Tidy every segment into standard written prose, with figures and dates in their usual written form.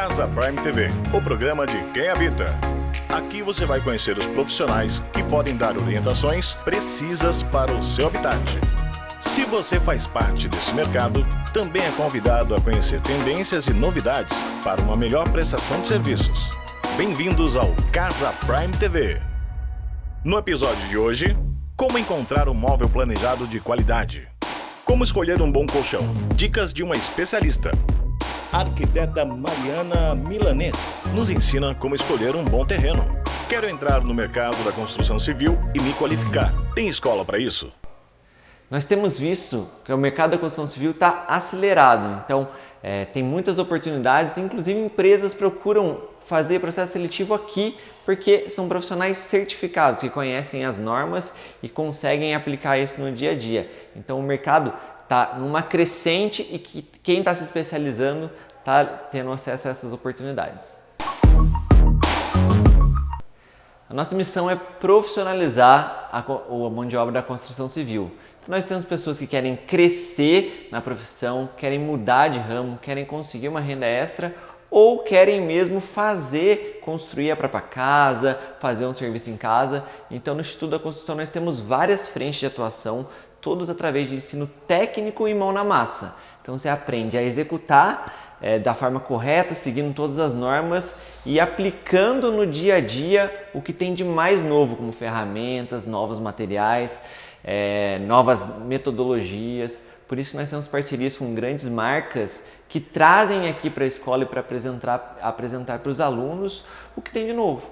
Casa Prime TV, o programa de quem habita. Aqui você vai conhecer os profissionais que podem dar orientações precisas para o seu habitat. Se você faz parte desse mercado, também é convidado a conhecer tendências e novidades para uma melhor prestação de serviços. Bem-vindos ao Casa Prime TV. No episódio de hoje, como encontrar um móvel planejado de qualidade? Como escolher um bom colchão? Dicas de uma especialista. A arquiteta Mariana Milanês nos ensina como escolher um bom terreno. Quero entrar no mercado da construção civil e me qualificar. Tem escola para isso? Nós temos visto que o mercado da construção civil está acelerado, então tem muitas oportunidades, inclusive empresas procuram fazer processo seletivo aqui porque são profissionais certificados que conhecem as normas e conseguem aplicar isso no dia a dia. Então o mercado está numa crescente e que quem está se especializando está tendo acesso a essas oportunidades. A nossa missão é profissionalizar a mão de obra da construção civil. Então, nós temos pessoas que querem crescer na profissão, querem mudar de ramo, querem conseguir uma renda extra ou querem mesmo construir a própria casa, fazer um serviço em casa. Então, no Instituto da Construção, nós temos várias frentes de atuação, todos através de ensino técnico e mão na massa. Então, você aprende a executar da forma correta, seguindo todas as normas e aplicando no dia a dia o que tem de mais novo, como ferramentas, novos materiais, novas metodologias. Por isso nós temos parcerias com grandes marcas que trazem aqui para a escola e para apresentar para os alunos o que tem de novo.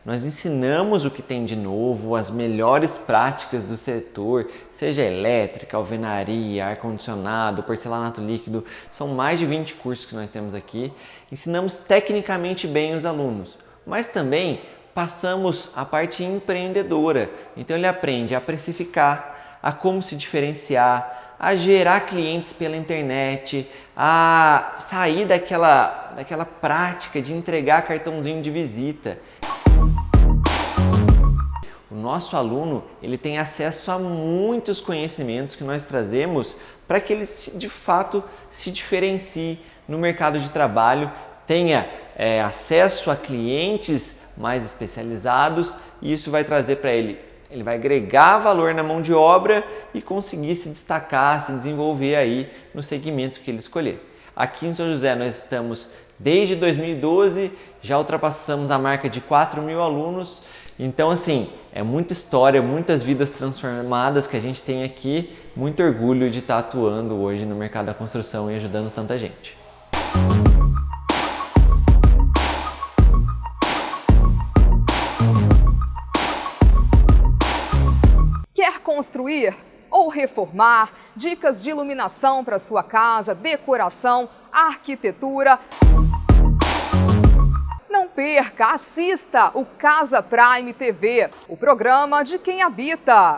Nós ensinamos o que tem de novo, as melhores práticas do setor, seja elétrica, alvenaria, ar-condicionado, porcelanato líquido, são mais de 20 cursos que nós temos aqui. Ensinamos tecnicamente bem os alunos, mas também passamos a parte empreendedora. Então ele aprende a precificar, a como se diferenciar, a gerar clientes pela internet, a sair daquela prática de entregar cartãozinho de visita. O nosso aluno ele tem acesso a muitos conhecimentos que nós trazemos para que ele de fato se diferencie no mercado de trabalho, tenha acesso a clientes mais especializados e isso vai trazer para ele vai agregar valor na mão de obra e conseguir se destacar, se desenvolver aí no segmento que ele escolher. Aqui em São José nós estamos desde 2012, já ultrapassamos a marca de 4.000 alunos. Então, assim, é muita história, muitas vidas transformadas que a gente tem aqui. Muito orgulho de estar atuando hoje no mercado da construção e ajudando tanta gente. Quer construir ou reformar? Dicas de iluminação para sua casa, decoração, arquitetura. Não perca, assista o Casa Prime TV, o programa de quem habita.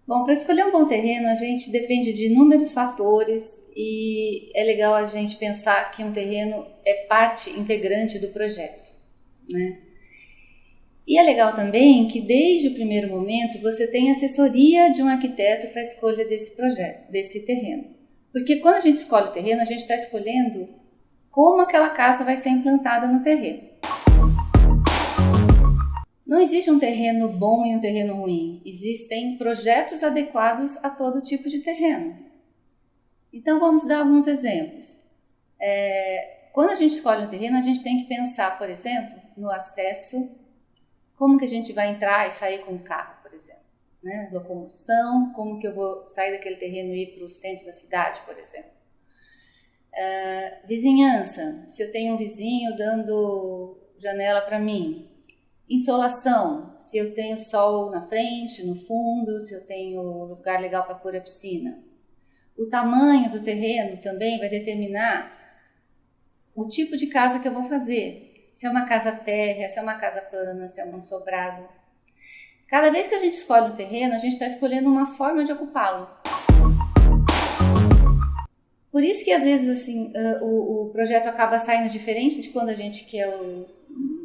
Bom, para escolher um bom terreno, a gente depende de inúmeros fatores e é legal a gente pensar que um terreno é parte integrante do projeto, né? E é legal também que desde o primeiro momento você tem assessoria de um arquiteto para a escolha desse projeto, desse terreno. Porque quando a gente escolhe o terreno, a gente está escolhendo como aquela casa vai ser implantada no terreno. Não existe um terreno bom e um terreno ruim. Existem projetos adequados a todo tipo de terreno. Então vamos dar alguns exemplos. Quando a gente escolhe um terreno, a gente tem que pensar, por exemplo, no acesso, como que a gente vai entrar e sair com o carro, por exemplo, né? Locomoção, como que eu vou sair daquele terreno e ir para o centro da cidade, por exemplo. Vizinhança, se eu tenho um vizinho dando janela para mim. Insolação, se eu tenho sol na frente, no fundo, se eu tenho lugar legal para pôr a piscina. O tamanho do terreno também vai determinar o tipo de casa que eu vou fazer. Se é uma casa térrea, se é uma casa plana, se é um sobrado. Cada vez que a gente escolhe um terreno, a gente está escolhendo uma forma de ocupá-lo. Por isso que às vezes assim, o projeto acaba saindo diferente de quando a gente quer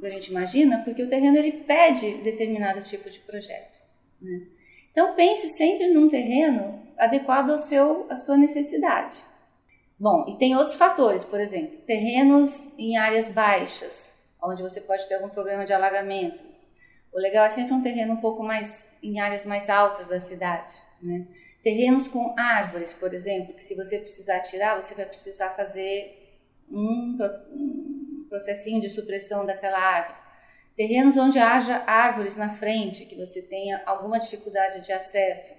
a gente imagina, porque o terreno ele pede determinado tipo de projeto, né? Então pense sempre num terreno adequado à sua necessidade. Bom, e tem outros fatores, por exemplo, terrenos em áreas baixas, onde você pode ter algum problema de alagamento. O legal é sempre um terreno um pouco mais em áreas mais altas da cidade, né? Terrenos com árvores, por exemplo, que se você precisar tirar, você vai precisar fazer um processinho de supressão daquela árvore. Terrenos onde haja árvores na frente, que você tenha alguma dificuldade de acesso.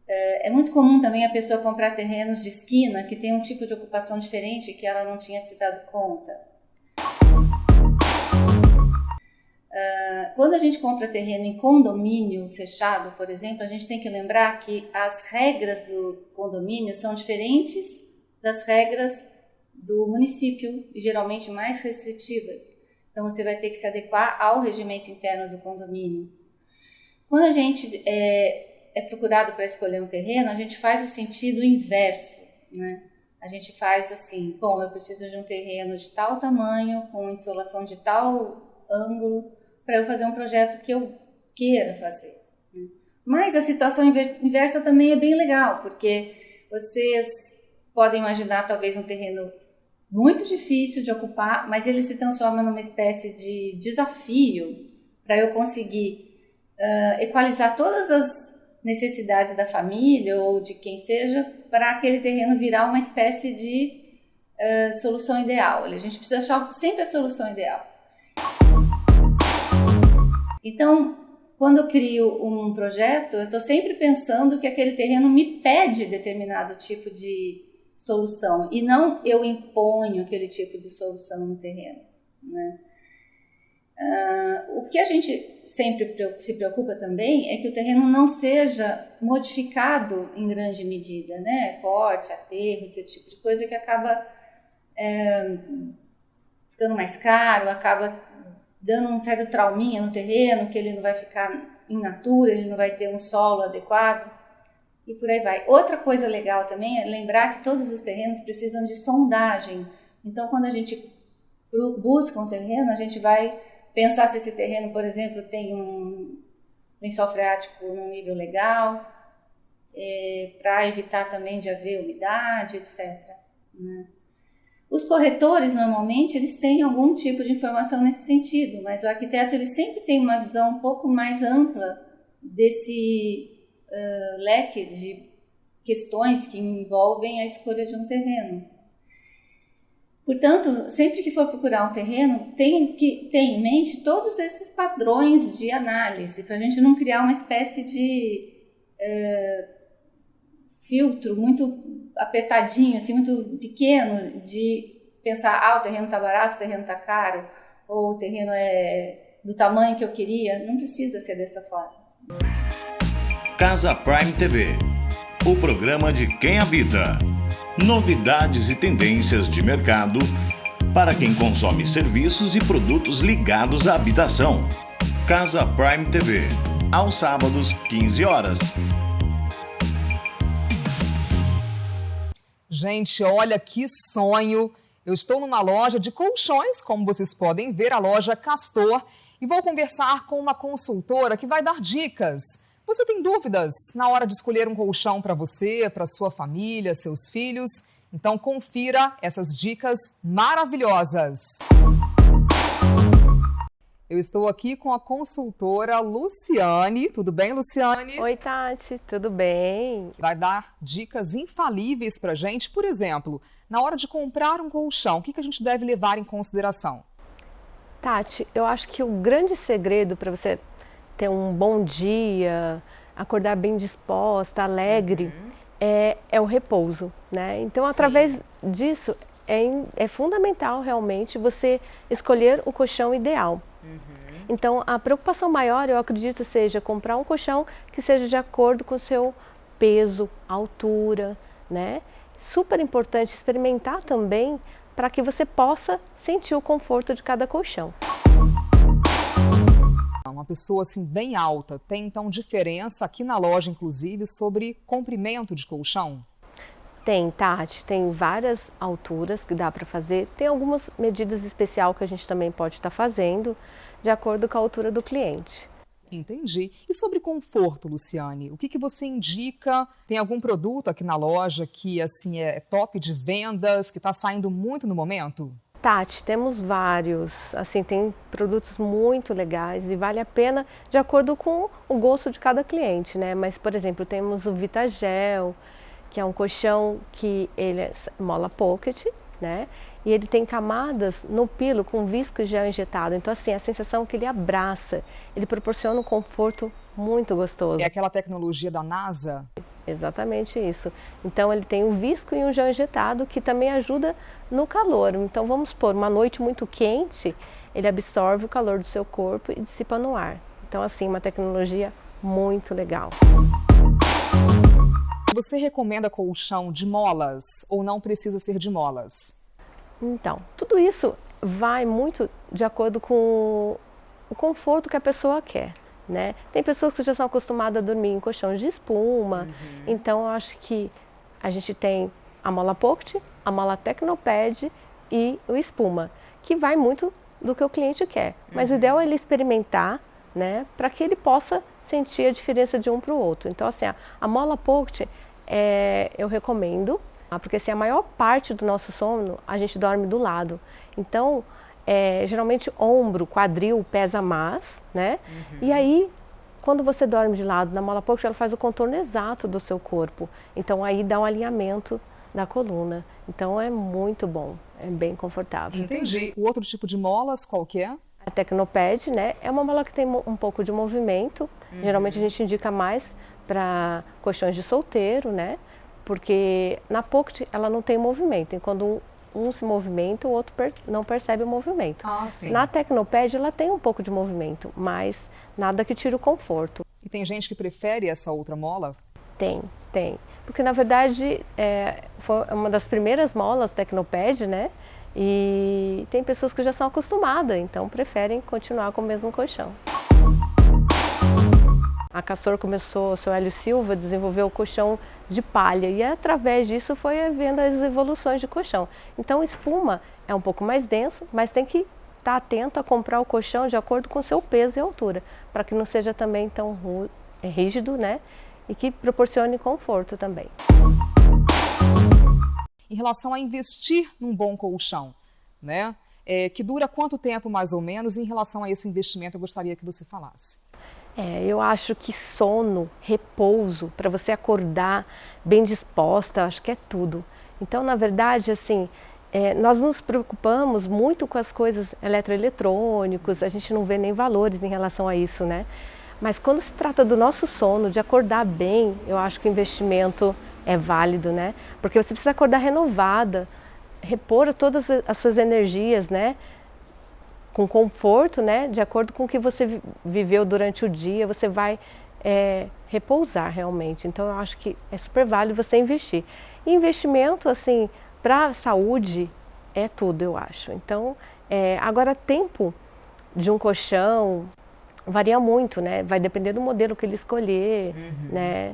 É muito comum também a pessoa comprar terrenos de esquina que tem um tipo de ocupação diferente que ela não tinha se dado conta. Quando a gente compra terreno em condomínio fechado, por exemplo, a gente tem que lembrar que as regras do condomínio são diferentes das regras do município e geralmente mais restritivas. Então você vai ter que se adequar ao regimento interno do condomínio. Quando a gente é procurado para escolher um terreno, a gente faz o sentido inverso, né? A gente faz assim, bom, eu preciso de um terreno de tal tamanho, com insolação de tal ângulo, para eu fazer um projeto que eu queira fazer, né? Mas a situação inversa também é bem legal, porque vocês podem imaginar talvez um terreno muito difícil de ocupar, mas ele se transforma numa espécie de desafio para eu conseguir equalizar todas as necessidades da família ou de quem seja, para aquele terreno virar uma espécie de solução ideal. A gente precisa achar sempre a solução ideal. Então, quando eu crio um projeto, eu estou sempre pensando que aquele terreno me pede determinado tipo de solução e não eu imponho aquele tipo de solução no terreno, né? O que a gente sempre se preocupa também é que o terreno não seja modificado em grande medida, né? Corte, aterro, esse tipo de coisa que acaba ficando mais caro, acaba dando um certo trauminha no terreno, que ele não vai ficar in natura, ele não vai ter um solo adequado e por aí vai. Outra coisa legal também é lembrar que todos os terrenos precisam de sondagem. Então, quando a gente busca um terreno, a gente vai pensar se esse terreno, por exemplo, tem um lençol freático num nível legal, para evitar também de haver umidade, etc., né? Os corretores, normalmente, eles têm algum tipo de informação nesse sentido, mas o arquiteto ele sempre tem uma visão um pouco mais ampla desse leque de questões que envolvem a escolha de um terreno. Portanto, sempre que for procurar um terreno, tem que ter em mente todos esses padrões de análise, para a gente não criar uma espécie de filtro muito apertadinho, assim, muito pequeno, de pensar, o terreno está barato, o terreno está caro, ou o terreno é do tamanho que eu queria. Não precisa ser dessa forma. Casa Prime TV, o programa de quem habita. Novidades e tendências de mercado para quem consome serviços e produtos ligados à habitação. Casa Prime TV, aos sábados, 15 horas. Gente, olha que sonho! Eu estou numa loja de colchões, como vocês podem ver, a loja Castor, e vou conversar com uma consultora que vai dar dicas. Você tem dúvidas na hora de escolher um colchão para você, para sua família, seus filhos? Então confira essas dicas maravilhosas. Eu estou aqui com a consultora Luciane. Tudo bem, Luciane? Oi, Tati, tudo bem? Vai dar dicas infalíveis para a gente. Por exemplo, na hora de comprar um colchão, o que a gente deve levar em consideração? Tati, eu acho que o grande segredo para você ter um bom dia, acordar bem disposta, alegre, é o repouso, né? Então, através disso, é fundamental realmente você escolher o colchão ideal. Então, a preocupação maior, eu acredito, seja comprar um colchão que seja de acordo com o seu peso, altura, né? Super importante experimentar também para que você possa sentir o conforto de cada colchão. uma pessoa assim bem alta, tem então diferença aqui na loja, inclusive, sobre comprimento de colchão? Tem, Tati, tem várias alturas que dá para fazer. Tem algumas medidas especiais que a gente também pode estar fazendo, de acordo com a altura do cliente. Entendi. E sobre conforto, Luciane, o que você indica? Tem algum produto aqui na loja que assim é top de vendas, que está saindo muito no momento? Tati, temos vários, assim, tem produtos muito legais e vale a pena de acordo com o gosto de cada cliente, né? Mas, por exemplo, temos o Vitagel, que é um colchão que ele é mola pocket, né? E ele tem camadas no pilo com visco gel injetado. Então, assim, a sensação que ele abraça, ele proporciona um conforto muito gostoso. É aquela tecnologia da NASA? Exatamente isso. Então, ele tem um visco e um gel injetado que também ajuda no calor. Então, vamos supor, uma noite muito quente, ele absorve o calor do seu corpo e dissipa no ar. Então, assim, uma tecnologia muito legal. Você recomenda colchão de molas ou não precisa ser de molas? Então, tudo isso vai muito de acordo com o conforto que a pessoa quer, né? Tem pessoas que já são acostumadas a dormir em colchão de espuma, então eu acho que a gente tem a mola pocket, a mola tecnopad e o espuma, que vai muito do que o cliente quer. Mas o ideal é ele experimentar, né, para que ele possa sentir a diferença de um para o outro. Então, assim, a mola pocket eu recomendo, porque assim, a maior parte do nosso sono a gente dorme do lado. Então, geralmente ombro, quadril pesa mais, né? E aí, quando você dorme de lado na mola pocket, ela faz o contorno exato do seu corpo. Então, aí dá um alinhamento da coluna. Então, é muito bom, é bem confortável. Entendi. O outro tipo de molas, qual que é? A Tecnopad, né, é uma mola que tem um pouco de movimento. Geralmente a gente indica mais para colchões de solteiro, né? Porque na pocket ela não tem movimento. E quando um se movimenta, o outro não percebe o movimento. Ah, sim. Na Tecnopad ela tem um pouco de movimento, mas nada que tire o conforto. E tem gente que prefere essa outra mola? Tem. Porque na verdade foi uma das primeiras molas Tecnopad, né? E tem pessoas que já são acostumadas, então preferem continuar com o mesmo colchão. A Castor começou, o seu Hélio Silva desenvolveu o colchão de palha e através disso foi vendo as evoluções de colchão. Então espuma é um pouco mais denso, mas tem que estar atento a comprar o colchão de acordo com o seu peso e altura, para que não seja também tão rígido, né? E que proporcione conforto também. Em relação a investir num bom colchão, né? Que dura quanto tempo mais ou menos? Em relação a esse investimento, eu gostaria que você falasse. Eu acho que sono, repouso, para você acordar bem disposta, acho que é tudo. Então, na verdade, assim, nós nos preocupamos muito com as coisas eletroeletrônicos, a gente não vê nem valores em relação a isso, né? Mas quando se trata do nosso sono, de acordar bem, eu acho que o investimento é válido, né? Porque você precisa acordar renovada, repor todas as suas energias, né? Com conforto, né? De acordo com o que você viveu durante o dia, você vai repousar realmente. Então, eu acho que é super válido você investir. E investimento, assim, para a saúde é tudo, eu acho. Então, agora, tempo de um colchão varia muito, né? Vai depender do modelo que ele escolher, né?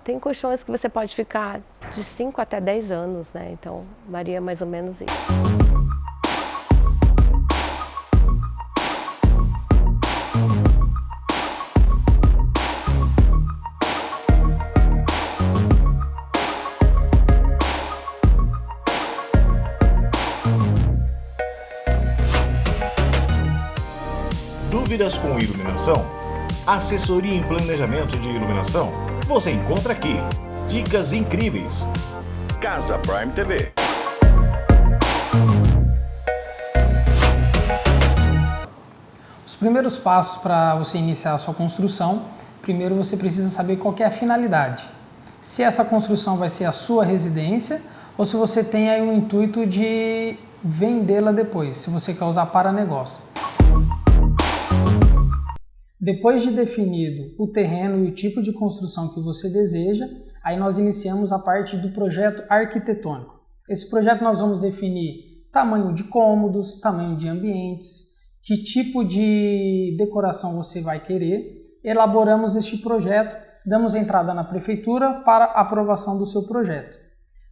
Tem colchões que você pode ficar de 5 até 10 anos, né? Então, varia mais ou menos isso. Dúvidas com iluminação? Assessoria em planejamento de iluminação? Você encontra aqui. Dicas incríveis. Casa Prime TV. Os primeiros passos para você iniciar a sua construção, primeiro você precisa saber qual que é a finalidade. Se essa construção vai ser a sua residência ou se você tem aí um intuito de vendê-la depois, se você quer usar para negócio. Depois de definido o terreno e o tipo de construção que você deseja, aí nós iniciamos a parte do projeto arquitetônico. Esse projeto nós vamos definir tamanho de cômodos, tamanho de ambientes, que tipo de decoração você vai querer, elaboramos este projeto, damos entrada na prefeitura para aprovação do seu projeto.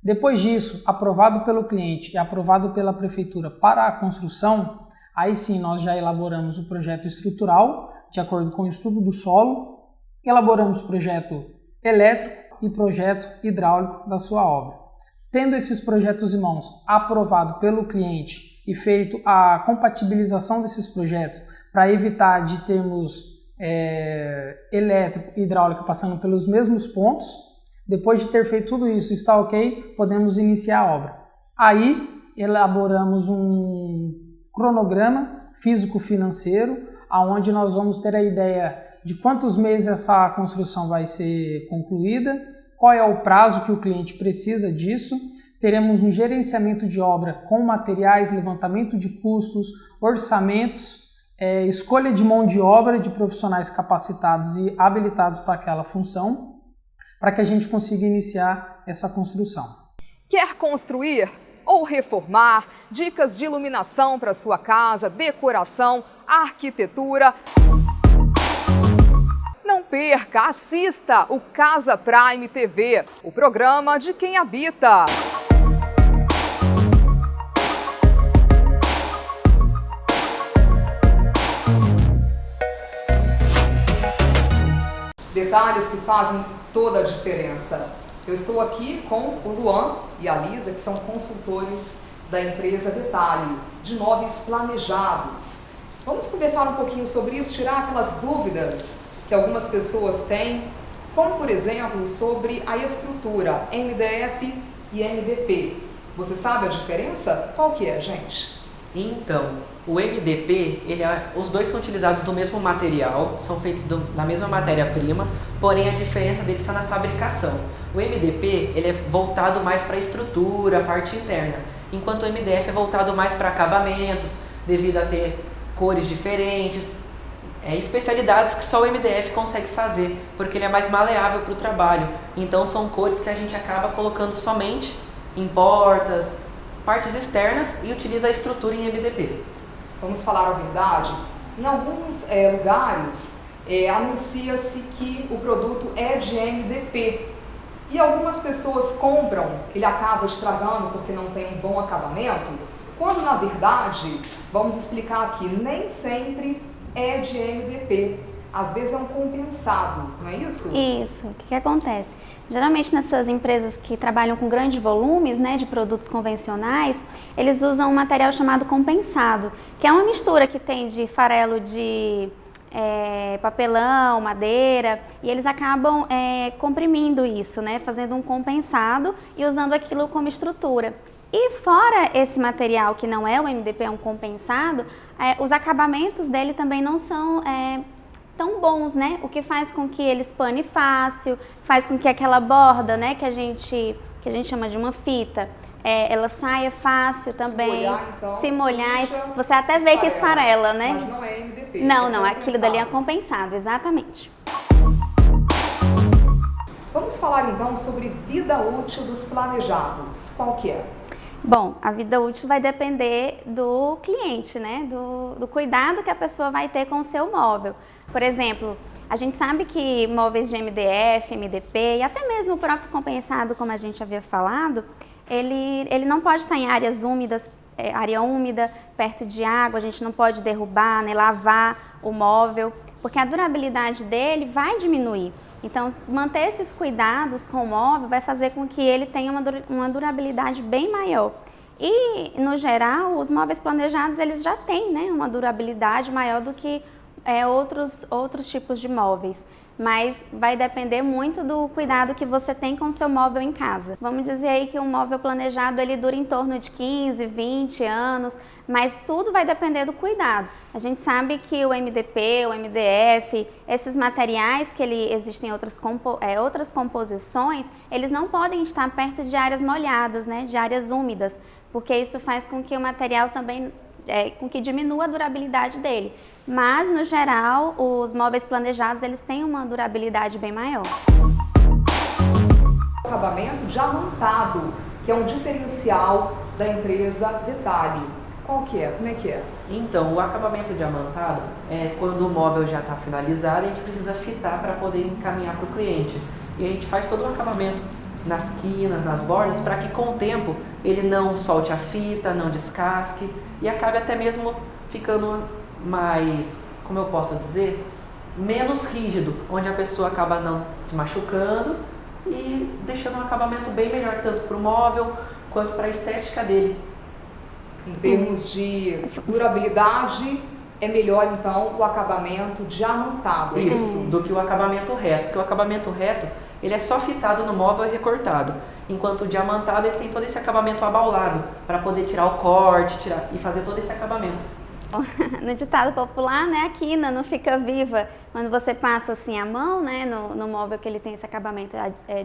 Depois disso, aprovado pelo cliente e aprovado pela prefeitura para a construção, aí sim nós já elaboramos o projeto estrutural, de acordo com o estudo do solo, elaboramos projeto elétrico e projeto hidráulico da sua obra. Tendo esses projetos em mãos, aprovado pelo cliente e feito a compatibilização desses projetos para evitar de termos elétrico e hidráulico passando pelos mesmos pontos, depois de ter feito tudo isso, está ok, podemos iniciar a obra. Aí elaboramos um cronograma físico-financeiro, onde nós vamos ter a ideia de quantos meses essa construção vai ser concluída, qual é o prazo que o cliente precisa disso. Teremos um gerenciamento de obra com materiais, levantamento de custos, orçamentos, escolha de mão de obra de profissionais capacitados e habilitados para aquela função, para que a gente consiga iniciar essa construção. Quer construir ou reformar? Dicas de iluminação para sua casa, decoração, arquitetura. Não perca, assista o Casa Prime TV, o programa de quem habita. Detalhes que fazem toda a diferença. Eu estou aqui com o Luan e a Lisa, que são consultores da empresa Detalhe, de móveis planejados. Vamos conversar um pouquinho sobre isso, tirar aquelas dúvidas que algumas pessoas têm, como por exemplo sobre a estrutura MDF e MDP. Você sabe a diferença? Qual que é, gente? Então, o MDP, os dois são utilizados do mesmo material, são feitos da mesma matéria-prima, porém a diferença deles está na fabricação. O MDP ele é voltado mais para a estrutura, a parte interna, enquanto o MDF é voltado mais para acabamentos, devido a ter cores diferentes, especialidades que só o MDF consegue fazer, porque ele é mais maleável para o trabalho. Então são cores que a gente acaba colocando somente em portas, partes externas e utiliza a estrutura em MDP. Vamos falar a verdade? Em alguns lugares anuncia-se que o produto é de MDP e algumas pessoas compram, ele acaba estragando porque não tem um bom acabamento, quando na verdade, vamos explicar aqui, nem sempre é de MDP, às vezes é um compensado, não é isso? Isso, o que acontece? Geralmente nessas empresas que trabalham com grandes volumes, né, de produtos convencionais, eles usam um material chamado compensado, que é uma mistura que tem de farelo de papelão, madeira, e eles acabam comprimindo isso, né, fazendo um compensado e usando aquilo como estrutura. E fora esse material que não é o MDP, é um compensado, os acabamentos dele também não são tão bons, né? O que faz com que ele espane fácil, faz com que aquela borda, né, que a gente chama de uma fita, ela saia fácil também. Se molhar, então, se molhar, você até vê que esfarela, né? Mas não é MDP. Não, aquilo dali é compensado, exatamente. Vamos falar então sobre vida útil dos planejados. Qual que é? Bom, a vida útil vai depender do cliente, né? Do cuidado que a pessoa vai ter com o seu móvel. Por exemplo, a gente sabe que móveis de MDF, MDP e até mesmo o próprio compensado, como a gente havia falado, ele não pode estar em áreas úmidas, área úmida, perto de água, a gente não pode derrubar, né, lavar o móvel, porque a durabilidade dele vai diminuir. Então, manter esses cuidados com o móvel vai fazer com que ele tenha uma durabilidade bem maior. E, no geral, os móveis planejados, eles já têm, né, uma durabilidade maior do que outros tipos de móveis. Mas vai depender muito do cuidado que você tem com o seu móvel em casa. Vamos dizer aí que um móvel planejado, ele dura em torno de 15, 20 anos, mas tudo vai depender do cuidado. A gente sabe que o MDP, o MDF, esses materiais que existem outras composições, eles não podem estar perto de áreas molhadas, né, de áreas úmidas, porque isso faz com que o material também, com que diminua a durabilidade dele. Mas, no geral, os móveis planejados, eles têm uma durabilidade bem maior. Acabamento diamantado, que é um diferencial da empresa Detalhe. Qual que é? Como é que é? Então, o acabamento diamantado é quando o móvel já está finalizado, a gente precisa fitar para poder encaminhar para o cliente. E a gente faz todo o acabamento nas quinas, nas bordas, para que com o tempo ele não solte a fita, não descasque e acabe até mesmo ficando mais, como eu posso dizer, menos rígido, onde a pessoa acaba não se machucando e deixando um acabamento bem melhor, tanto para o móvel quanto para a estética dele. Em termos de durabilidade, é melhor então o acabamento diamantado, é isso? Do que o acabamento reto, porque o acabamento reto ele é só fitado no móvel e recortado, enquanto o diamantado ele tem todo esse acabamento abaulado para poder tirar o corte e fazer todo esse acabamento. No ditado popular, né, a quina não fica viva. Quando você passa assim a mão, né, no móvel que ele tem esse acabamento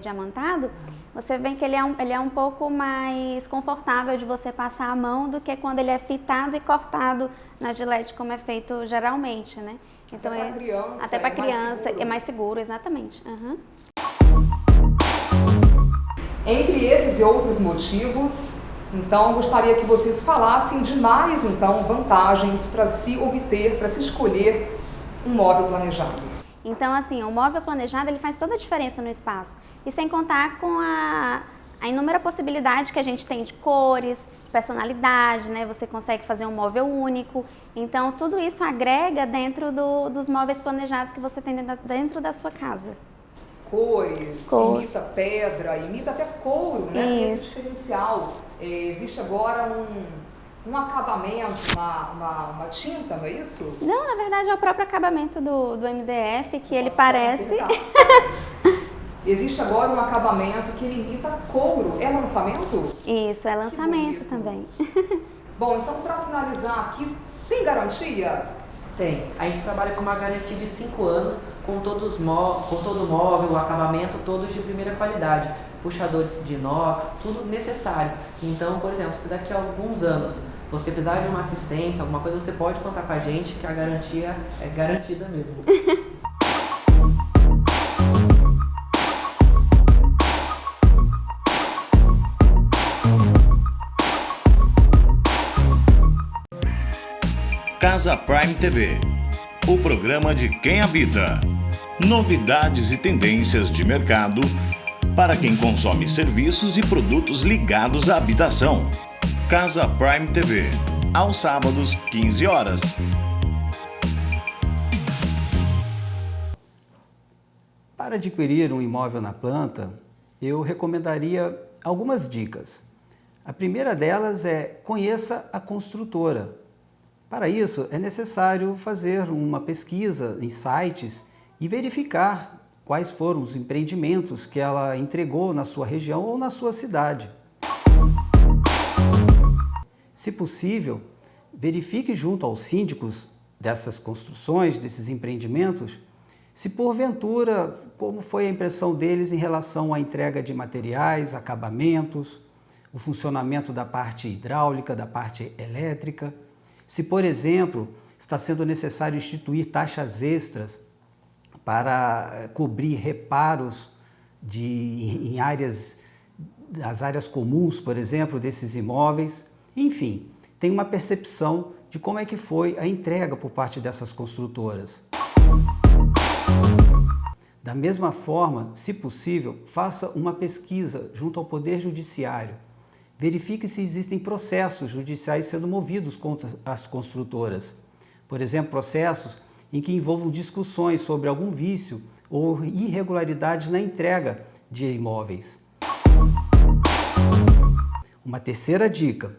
diamantado, você vê que ele é um pouco mais confortável de você passar a mão do que quando ele é fitado e cortado na gilete, como é feito geralmente, né? Então até para criança é mais seguro, exatamente. Uhum. Entre esses e outros motivos, então gostaria que vocês falassem de mais então vantagens para se obter, para se escolher um móvel planejado. Então assim, o móvel planejado ele faz toda a diferença no espaço. E sem contar com a inúmera possibilidade que a gente tem de cores, personalidade, né? Você consegue fazer um móvel único. Então tudo isso agrega dentro dos móveis planejados que você tem dentro da sua casa. Cores, imita pedra, imita até couro, né? Tem esse diferencial. Existe agora um acabamento, uma tinta, não é isso? Não, na verdade é o próprio acabamento do MDF, que ele parece... Existe agora um acabamento que ele imita couro. É lançamento? Isso, é lançamento também. Bom, então para finalizar aqui, tem garantia? Tem. A gente trabalha com uma garantia de 5 anos, com todo o móvel, o acabamento, todos de primeira qualidade. Puxadores de inox, tudo necessário. Então, por exemplo, se daqui a alguns anos você precisar de uma assistência, alguma coisa, você pode contar com a gente, que a garantia é garantida mesmo. Casa Prime TV, o programa de quem habita. Novidades e tendências de mercado para quem consome serviços e produtos ligados à habitação. Casa Prime TV, aos sábados, 15 horas. Para adquirir um imóvel na planta, eu recomendaria algumas dicas. A primeira delas é: conheça a construtora. Para isso, é necessário fazer uma pesquisa em sites e verificar quais foram os empreendimentos que ela entregou na sua região ou na sua cidade. Se possível, verifique junto aos síndicos dessas construções, desses empreendimentos, se porventura, como foi a impressão deles em relação à entrega de materiais, acabamentos, o funcionamento da parte hidráulica, da parte elétrica. Se, por exemplo, está sendo necessário instituir taxas extras para cobrir reparos em as áreas comuns, por exemplo, desses imóveis. Enfim, tem uma percepção de como é que foi a entrega por parte dessas construtoras. Da mesma forma, se possível, faça uma pesquisa junto ao Poder Judiciário. Verifique se existem processos judiciais sendo movidos contra as construtoras. Por exemplo, processos em que envolvam discussões sobre algum vício ou irregularidades na entrega de imóveis. Uma terceira dica: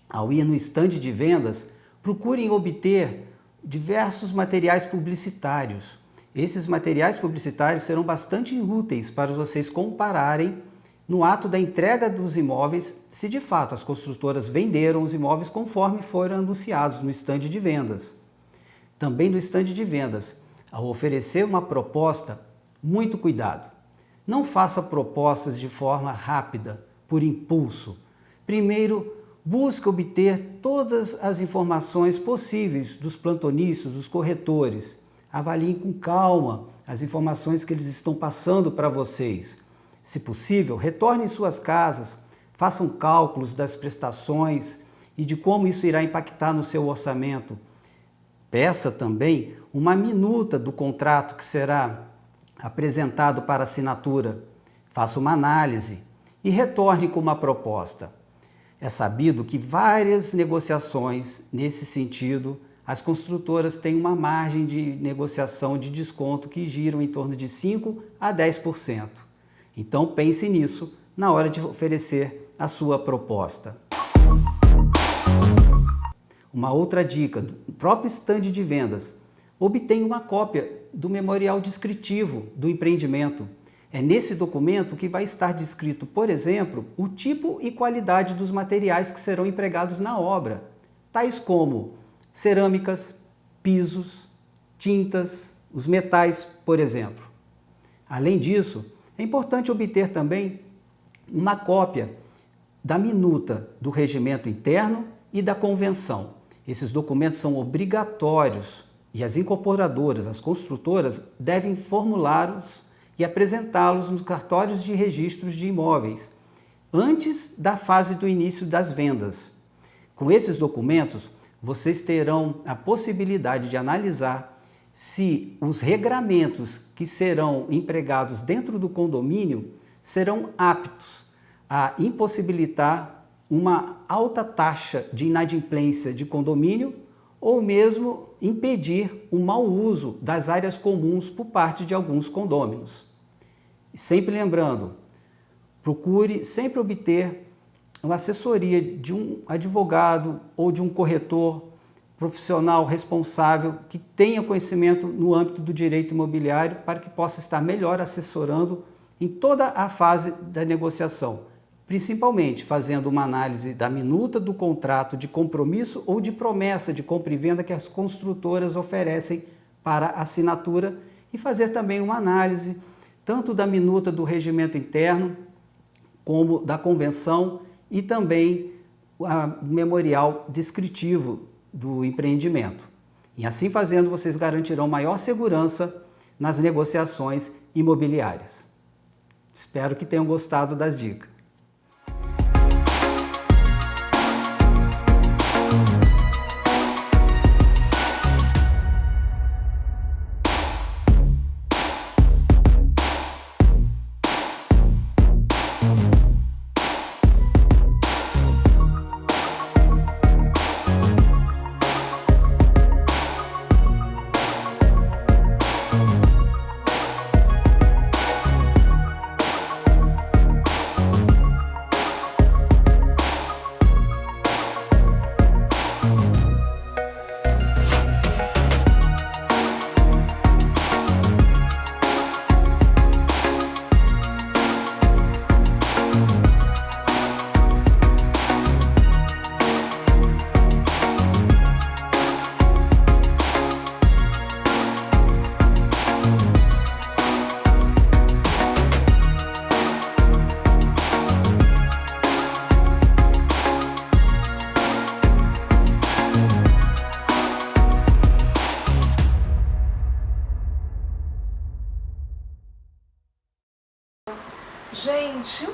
ao ir no estande de vendas, procurem obter diversos materiais publicitários. Esses materiais publicitários serão bastante úteis para vocês compararem no ato da entrega dos imóveis, se de fato as construtoras venderam os imóveis conforme foram anunciados no estande de vendas. Também no estande de vendas, ao oferecer uma proposta, muito cuidado. Não faça propostas de forma rápida, por impulso. Primeiro, busque obter todas as informações possíveis dos plantonistas, dos corretores. Avaliem com calma as informações que eles estão passando para vocês. Se possível, retornem em suas casas, façam cálculos das prestações e de como isso irá impactar no seu orçamento. Peça também uma minuta do contrato que será apresentado para assinatura. Faça uma análise e retorne com uma proposta. É sabido que várias negociações nesse sentido, as construtoras têm uma margem de negociação de desconto que giram em torno de 5% a 10%. Então pense nisso na hora de oferecer a sua proposta. Uma outra dica, do próprio estande de vendas, obtenha uma cópia do memorial descritivo do empreendimento. É nesse documento que vai estar descrito, por exemplo, o tipo e qualidade dos materiais que serão empregados na obra, tais como cerâmicas, pisos, tintas, os metais, por exemplo. Além disso, é importante obter também uma cópia da minuta do regimento interno e da convenção. Esses documentos são obrigatórios e as incorporadoras, as construtoras, devem formulá-los e apresentá-los nos cartórios de registros de imóveis, antes da fase do início das vendas. Com esses documentos, vocês terão a possibilidade de analisar se os regramentos que serão empregados dentro do condomínio serão aptos a impossibilitar uma alta taxa de inadimplência de condomínio ou mesmo impedir o mau uso das áreas comuns por parte de alguns condôminos. E sempre lembrando, procure sempre obter uma assessoria de um advogado ou de um corretor profissional responsável que tenha conhecimento no âmbito do direito imobiliário para que possa estar melhor assessorando em toda a fase da negociação, principalmente fazendo uma análise da minuta do contrato de compromisso ou de promessa de compra e venda que as construtoras oferecem para assinatura e fazer também uma análise tanto da minuta do regimento interno como da convenção e também o memorial descritivo do empreendimento. E assim fazendo, vocês garantirão maior segurança nas negociações imobiliárias. Espero que tenham gostado das dicas. Gente,